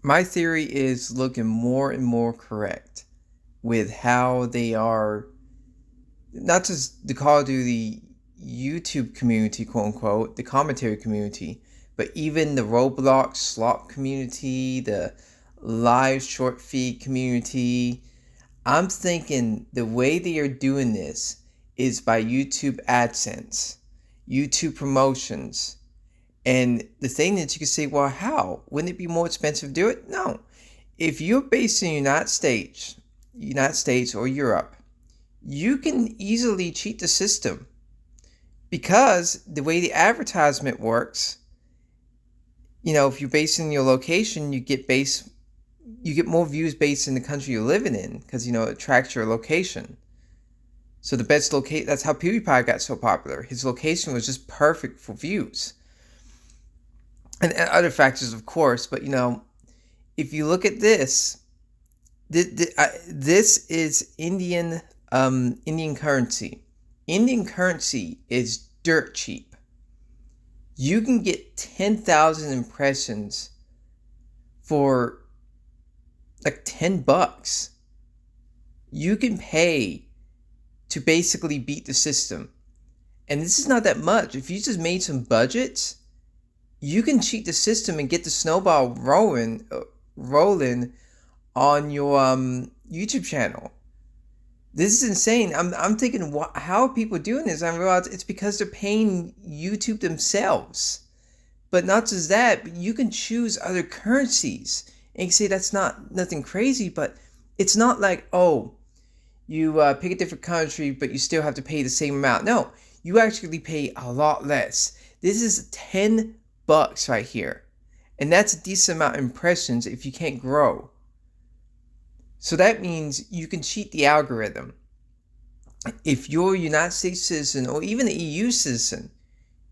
My theory is looking more and more correct with how they are, not just the Call of Duty YouTube community, quote unquote, the commentary community, but even the Roblox slop community, the live short feed community. I'm thinking the way they are doing this is by YouTube AdSense, YouTube promotions. And the thing that you can say, well, how? Wouldn't it be more expensive to do it? No. If you're based in the United States or Europe, you can easily cheat the system because the way the advertisement works, if you're based in your location, you get more views based in the country you're living in because it tracks your location. So the best locate that's how PewDiePie got so popular. His location was just perfect for views. And other factors, of course, but if you look at this, this is Indian currency. Indian currency is dirt cheap. You can get 10,000 impressions for like $10. You can pay to basically beat the system. And this is not that much. If you just made some budgets, you can cheat the system and get the snowball rolling on your YouTube channel. This is insane. I'm thinking, how are people doing this? I realize it's because they're paying YouTube themselves. But not just that, but you can choose other currencies. And you can say that's nothing crazy, but it's not like, oh, you pick a different country, but you still have to pay the same amount. No, you actually pay a lot less. This is $10 right here. And that's a decent amount of impressions if you can't grow. So that means you can cheat the algorithm. If you're a United States citizen or even an EU citizen,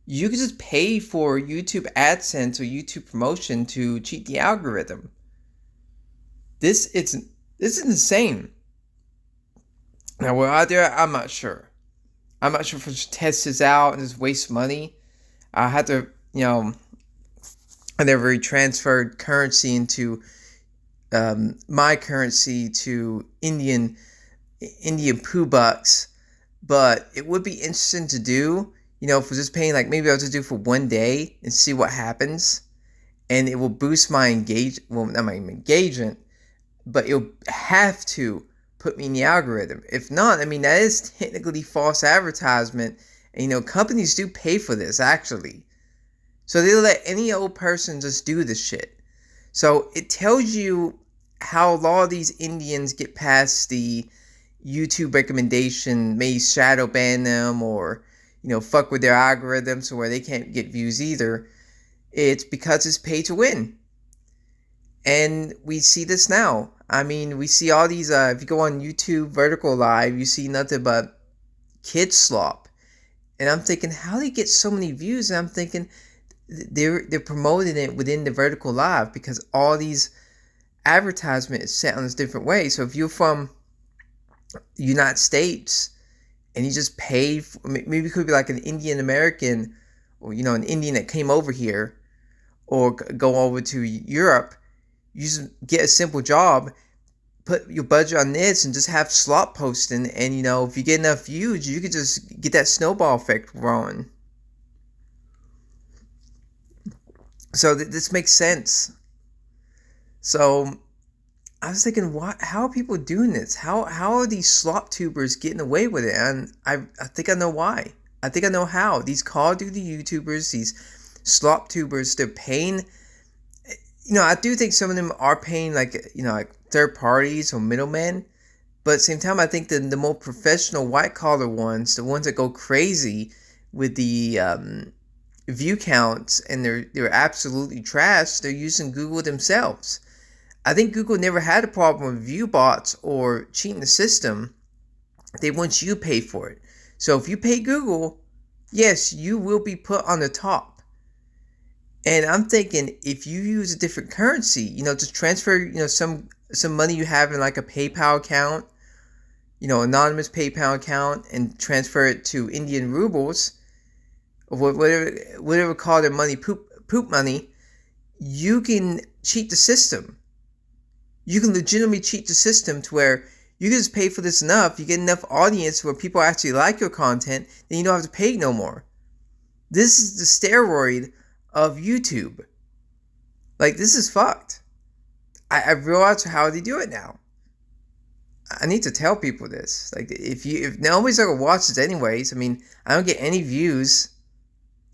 you can just pay for YouTube AdSense or YouTube promotion to cheat the algorithm. This is insane. Now, will I do it? I'm not sure. I'm not sure if I should test this out and just waste money. I had to, I never transferred currency into my currency to Indian poo bucks, but it would be interesting to do. For just paying, like, maybe I'll just do for one day and see what happens, and it will boost my not my engagement, but it'll have to put me in the algorithm. If not, that is technically false advertisement, and companies do pay for this actually. So they'll let any old person just do this shit. So it tells you how a lot of these Indians get past the YouTube recommendation, may shadow ban them or, fuck with their algorithms so where they can't get views either. It's because it's pay to win. And we see this now. We see all these, if you go on YouTube vertical live, you see nothing but kid slop. And I'm thinking, how do they get so many views? And I'm thinking, they're promoting it within the vertical live because all these advertisement is set on this different way. So if you're from the United States and you just pay maybe it could be like an Indian American or an Indian that came over here or go over to Europe, you just get a simple job, put your budget on this and just have slot posting, and if you get enough views, you could just get that snowball effect growing. So this makes sense. So I was thinking, how are people doing this? How are these slop tubers getting away with it? And I think I know why. I think I know how. These Call of Duty YouTubers, these slop tubers, they're paying. I do think some of them are paying like third parties or middlemen. But at the same time, I think the more professional white collar ones, the ones that go crazy with the view counts and they're absolutely trash, they're using Google themselves. I think Google never had a problem with view bots or cheating the system. They want you to pay for it. So if you pay Google, yes, you will be put on the top. And I'm thinking, if you use a different currency, just transfer, some money you have in like a PayPal account, anonymous PayPal account, and transfer it to Indian rubles, or whatever call their money, poop money, you can cheat the system. You can legitimately cheat the system to where you can just pay for this enough, you get enough audience where people actually like your content, then you don't have to pay no more. This is the steroid of YouTube. Like, this is fucked. I realize how they do it now. I need to tell people this. Like, if nobody's gonna watch this anyways, I mean, I don't get any views.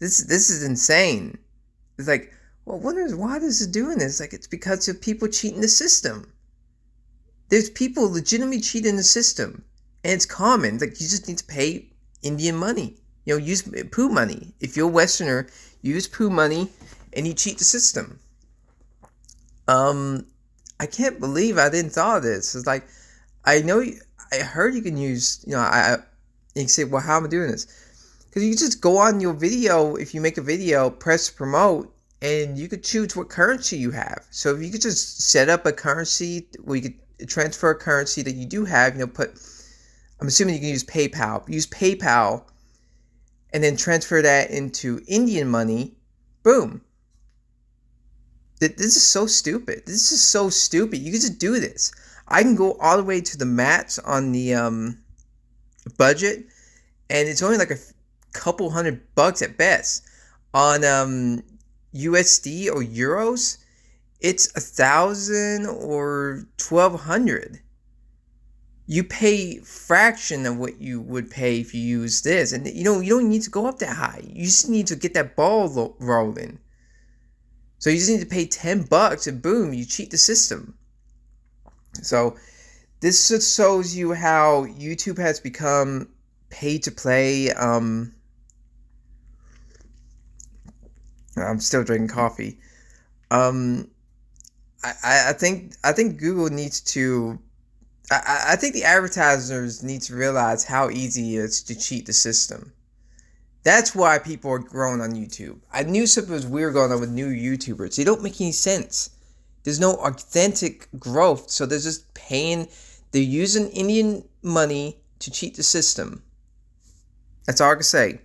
This is insane. It's like, well, why is it doing this? Like, it's because of people cheating the system. There's people legitimately cheating the system, and it's common. Like, you just need to pay Indian money. You know, use poo money. If you're a Westerner, use poo money, and you cheat the system. I can't believe I didn't thought of this. It's like, I know, I heard you can use, you can say, well, how am I doing this? Because you just go on your video, if you make a video, press promote, and you could choose what currency you have. So if you could just set up a currency where you could transfer a currency that you do have, I'm assuming you can use PayPal. Use PayPal, and then transfer that into Indian money. Boom. This is so stupid. This is so stupid. You can just do this. I can go all the way to the max on the budget, and it's only like a couple $100 at best. On USD or euros, it's 1,000 or 1,200. You pay fraction of what you would pay if you use this, and you don't need to go up that high. You just need to get that ball rolling. So you just need to pay $10, and boom, you cheat the system. So this just shows you how YouTube has become pay to play. I'm still drinking coffee. I think Google needs to. I think the advertisers need to realize how easy it is to cheat the system. That's why people are growing on YouTube. I knew something was weird going on with new YouTubers. They don't make any sense. There's no authentic growth, so they're just paying. They're using Indian money to cheat the system. That's all I can say.